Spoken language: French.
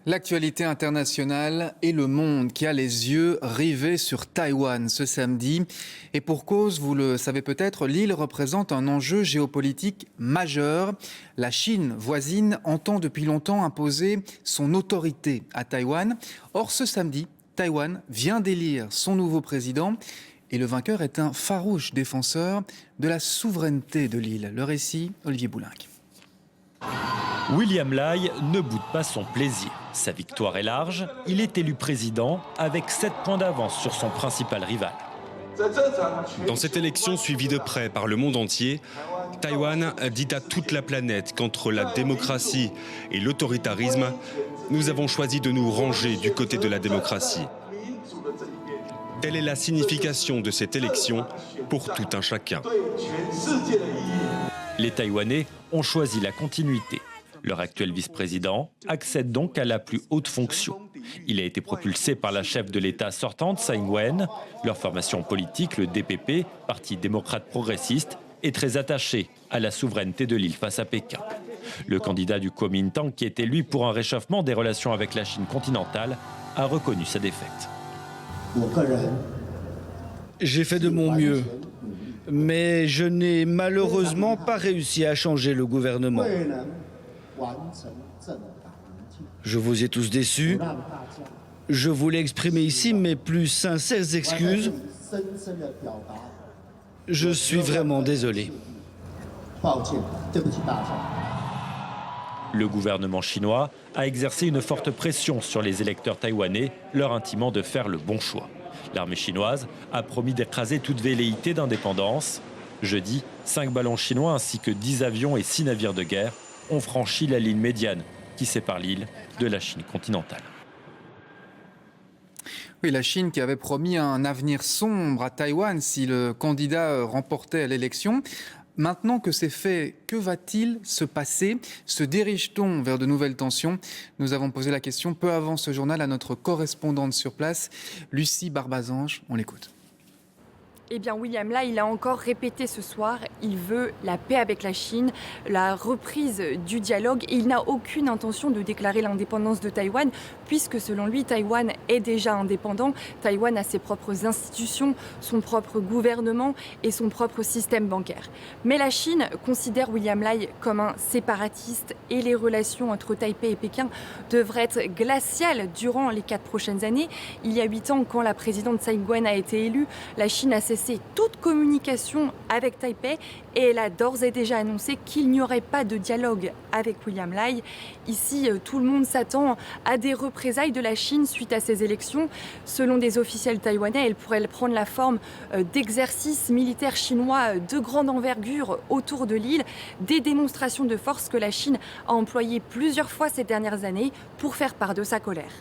L'actualité internationale et le monde qui a les yeux rivés sur Taïwan ce samedi. Et pour cause, vous le savez peut-être, l'île représente un enjeu géopolitique majeur. La Chine voisine entend depuis longtemps imposer son autorité à Taïwan. Or, ce samedi, Taïwan vient d'élire son nouveau président. Et le vainqueur est un farouche défenseur de la souveraineté de l'île. Le récit, Olivier Boulinck. William Lai ne boude pas son plaisir. Sa victoire est large, il est élu président avec 7 points d'avance sur son principal rival. Dans cette élection suivie de près par le monde entier, Taïwan dit à toute la planète qu'entre la démocratie et l'autoritarisme, nous avons choisi de nous ranger du côté de la démocratie. Telle est la signification de cette élection pour tout un chacun. Les Taïwanais ont choisi la continuité. Leur actuel vice-président accède donc à la plus haute fonction. Il a été propulsé par la chef de l'État sortante, Tsai Ing-wen. Leur formation politique, le DPP, Parti démocrate progressiste, est très attachée à la souveraineté de l'île face à Pékin. Le candidat du Kuomintang, qui était lui pour un réchauffement des relations avec la Chine continentale, a reconnu sa défaite. J'ai fait de mon mieux, mais je n'ai malheureusement pas réussi à changer le gouvernement. Je vous ai tous déçus. Je voulais exprimer ici mes plus sincères excuses. Je suis vraiment désolé. Le gouvernement chinois a exercé une forte pression sur les électeurs taïwanais, leur intimant de faire le bon choix. L'armée chinoise a promis d'écraser toute velléité d'indépendance. Jeudi, 5 ballons chinois ainsi que 10 avions et 6 navires de guerre ont franchi la ligne médiane qui sépare l'île de la Chine continentale. Oui, la Chine qui avait promis un avenir sombre à Taïwan si le candidat remportait l'élection. Maintenant que c'est fait, que va-t-il se passer? Se dirige-t-on vers de nouvelles tensions? Nous avons posé la question peu avant ce journal à notre correspondante sur place, Lucie Barbazange. On l'écoute. Eh bien, William Lai, il a encore répété ce soir, il veut la paix avec la Chine, la reprise du dialogue. Et il n'a aucune intention de déclarer l'indépendance de Taïwan, puisque selon lui, Taïwan est déjà indépendant. Taïwan a ses propres institutions, son propre gouvernement et son propre système bancaire. Mais la Chine considère William Lai comme un séparatiste et les relations entre Taipei et Pékin devraient être glaciales durant les 4 prochaines années. Il y a 8 ans, quand la présidente Tsai Ing-wen a été élue, la Chine a cessé toute communication avec Taipei et elle a d'ores et déjà annoncé qu'il n'y aurait pas de dialogue avec William Lai. Ici, tout le monde s'attend à des représailles de la Chine suite à ces élections. Selon des officiels taïwanais, elles pourraient prendre la forme d'exercices militaires chinois de grande envergure autour de l'île, des démonstrations de force que la Chine a employées plusieurs fois ces dernières années pour faire part de sa colère.